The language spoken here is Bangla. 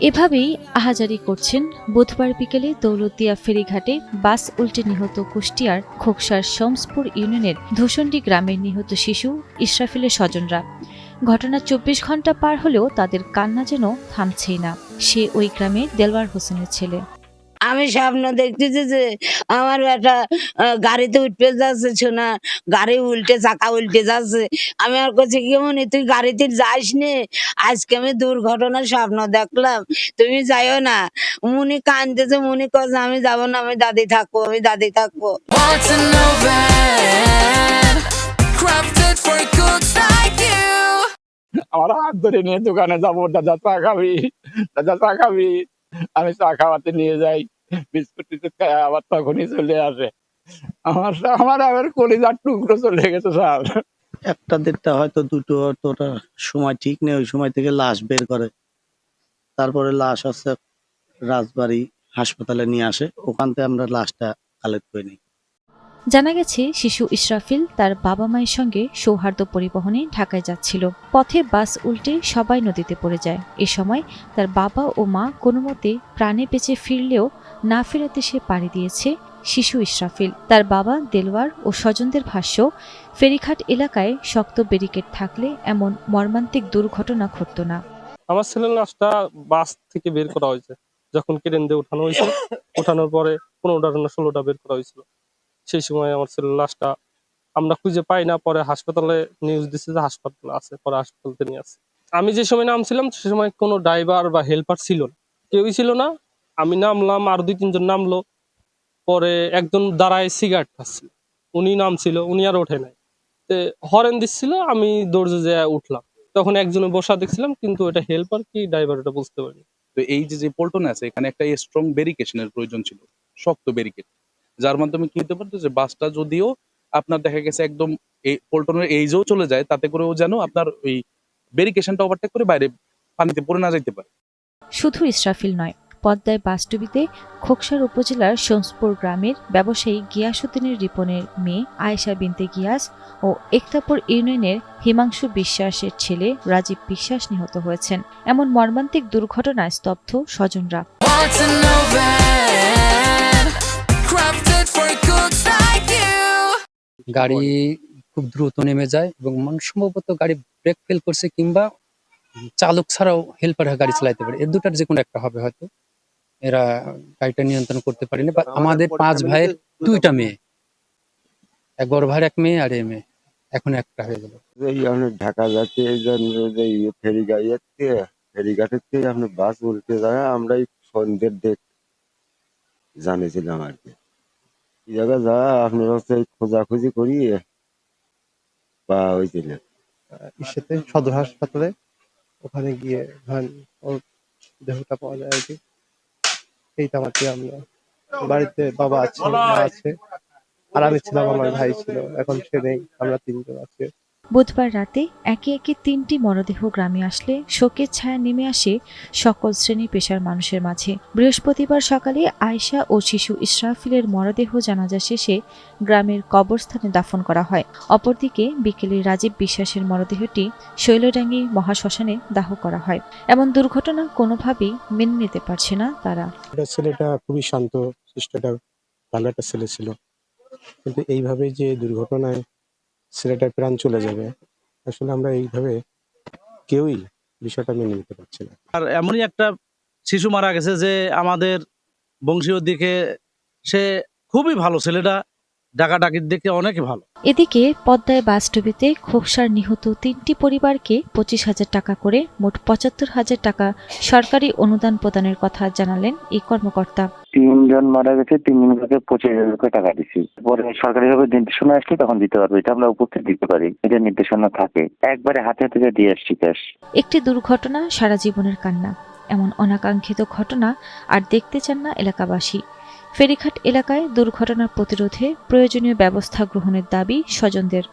এভাবেই আহাজারি করছেন বুধবার বিকেলে দৌলতদিয়া ফেরিঘাটে বাস উল্টে নিহত কুষ্টিয়ার খোকসার শমসপুর ইউনিয়নের ধূসন্ডি গ্রামের নিহত শিশু ইসরাফিলের স্বজনরা। ঘটনা ২৪ ঘন্টা পার হলেও তাদের কান্না যেন থামছেই না। সে ওই গ্রামের দেলওয়ার হোসেনের ছেলে। আমি স্বপ্ন দেখতেছি যে আমার একটা গাড়িতে উঠতে যাচ্ছে, শোনা গাড়ি উল্টে চাকা উল্টে যাচ্ছে। আমি আর কাছে কি মনে, তুই গাড়িতে যাস নে, আজকে আমি দুর্ঘটনার স্বপ্ন দেখলাম, তুমি যাইও না। মুনি কানতেছে, মুনি কছে আমি যাবো না, আমি দাদি থাকবো, আমি দাদি থাকবো। আমার হাত ধরে নিয়ে দোকানে যাবো, দাদা চা খাবি, দাদা চা খাবি। আমি চা খাওয়াতে নিয়ে যাই, বিস্কুট টিস্কুট খাই, আবার তখনই চলে আসে। আমার আবার কলিজার টুকরো চলে গেছে স্যার। একটা দেড়টা হয়তো দুটো, হয়তো ওটা সময় ঠিক নেই। ওই সময় থেকে লাশ বের করে, তারপরে লাশ হচ্ছে রাজবাড়ী হাসপাতালে নিয়ে আসে, ওখান থেকে আমরা লাশটা কালেক্ট করে নিই। জানা গেছে শিশু ইসরাফিল তার বাবা মায়ের সঙ্গে সৌহার্দ্য পরিবহনে ঢাকায় যাচ্ছিল। পথে বাস উল্টে সবাই নদীতে পড়ে যায়। এ সময় তার বাবা ও মা কোনোমতে প্রাণে বেঁচে ফিরলেও না ফেরাতে সে পাড়ি দিয়েছে শিশু ইসরাফিল। তার বাবা দেলওয়ার ও স্বজনদের ভাষ্য, ফেরিঘাট এলাকায় শক্ত ব্যারিকেড থাকলে এমন মর্মান্তিক দুর্ঘটনা ঘটত না। আমার ছেলের লাশটা বাস থেকে বের করা হয়েছে, যখন ক্রেন দিয়ে উঠানো হয়েছে, উঠানোর পরে 15টা না 16টা বের করা হয়েছিল। সেই সময় আমার ছেলের লাশটা আমরা খুঁজে পাই না, পরে হাসপাতালে নিউজ দিচ্ছে যে হাসপাতালে আছে, পরে হাসপাতালে নিয়ে আসে। আমি যে সময় নামছিলাম সে সময় কোনো ড্রাইভার বা হেল্পার ছিল না, কেউই ছিল না। আমি নামলাম, আর 2-3 জন নামলো, পরে একজন দাঁড়ায় সিগারেট খাচ্ছিল, উনি নামছিল, উনি আর ওঠে নাই। হরেন দিচ্ছিল, আমি দৌড়ে যেয়ে উঠলাম, তখন একজনে বসা দেখছিলাম, কিন্তু এটা হেল্পার কি ড্রাইভার এটা বুঝতে পারিনি। তো এই যে পল্টনে আছে, এখানে একটা স্ট্রং ব্যারিকেশনের প্রয়োজন ছিল, শক্ত ব্যারিকেড, যার মাধ্যমে কি হতে পারতো যে বাসটা যদিও আপনার দেখা গেছে একদম এই পল্টনের এইজেও চলে যায়, তাতে করেও যেন আপনার ওই ব্যারিকেশনটা ওভারটেক করে বাইরে পানিতে পড়ে না যেতে পারে। শুধু ইসরাফিল নয়, পদ্মায় বাসডুবিতে খোকসার উপজেলার শমসপুর গ্রামের ব্যবসায়ী গিয়াসউদ্দিনের রিপনের মেয়ে আয়েশা বিনতে গিয়াস ও একতাপুর ইউনিয়নের হিমাংশু বিশ্বাসের ছেলে রাজীব বিশ্বাস নিহত হয়েছেন। এমন মর্মান্তিক দুর্ঘটনায় স্তব্ধ স্বজনরা। গাড়ি খুব দ্রুত নেমে যায় এবং সম্ভবত গাড়ি ব্রেক ফেল করছে, কিংবা চালক ছাড়াও হেল্পার গাড়ি চালাতে পারে, এর দুটার যে কোনো একটা হবে। হয়তো এরা গাড়িটা নিয়ন্ত্রণ করতে পারেনি। আমাদের 5 ভাইয়ের 2টা মেয়ে, এক বড় ভাইয়ের 1 মেয়ে আর এ মেয়ে, এখন একটা হয়ে গেল। ঢাকা যাচ্ছে, এই জন্য যে ফেরিঘাটের থেকে আপনি বাস উল্টে যায়, আমরা এই সন্ধ্যের দিক জানিয়েছিলাম আর কি। এই জায়গায় যা আপনার হচ্ছে খোঁজাখুঁজি করি বা হয়েছিল ইসেতে সদর হাসপাতালে, ওখানে গিয়ে ধরেন ওর দেহটা পাওয়া যায় আর কি। এই তো আমার আমরা বাড়িতে বাবা আছে, মা আছে, আর আমি ছিলাম, আমার ভাই ছিল, এখন সে নেই, আমরা 3জন আছি। বুধবার রাতে একে একে 3টি মরদেহ গ্রামে আসলে শোকের ছায়া নেমে আসে সকল শ্রেণী পেশার মানুষের মাঝে। বৃহস্পতিবার সকালে আয়েশা ও শিশু ইসরাফিলের মরদেহ জানাজা শেষে গ্রামের কবরস্থানে দাফন করা হয়। অপরদিকে বিকেলে রাজীব বিশ্বাসের মরদেহটি শৈলডাঙ্গি মহাশ্মশানে দাহ করা হয়। এমন দুর্ঘটনা কোনোভাবেই মেনে নিতে পারছে না তারা। ছেলেটা খুবই শান্ত শিষ্টটা, ভালো একটা ছেলে ছিল, কিন্তু এইভাবে যে দুর্ঘটনায় ছেলেটার প্রাণ চলে যাবে, আসলে আমরা এইভাবে কেউই বিষয়টা মেনে নিতে পারছি না। আর এমনই একটা শিশু মারা গেছে যে আমাদের বংশীয় দিকে সে খুবই ভালো, ছেলেটা ডাকাডাকির দিকে অনেক ভালো। এদিকে পদ্মায় বাসডুবিতে খোকসার নিহত 3টি পরিবারকে 25,000 টাকা করে মোট 75,000 টাকা সরকারি অনুদান প্রদানের কথা জানালেন এই কর্মকর্তা। 3 জন মারা গেছে, 3 জনকে 25,000 টাকা দিচ্ছি। পরে সরকারিভাবে নির্দেশনা আসলে তখন দিতে পারবে, এটা আমরা উপস্থিত দিতে পারি, এটা নির্দেশনা থাকে, একবারে হাতে হাতে দিয়ে আসছি ক্যাশ। একটি দুর্ঘটনা সারা জীবনের কান্না। এমন অনাকাঙ্ক্ষিত ঘটনা আর দেখতে চান না এলাকাবাসী। ফেরিঘাট এলাকায় দুর্ঘটনা প্রতিরোধে প্রয়োজনীয় ব্যবস্থা গ্রহণের দাবি স্বজনদের।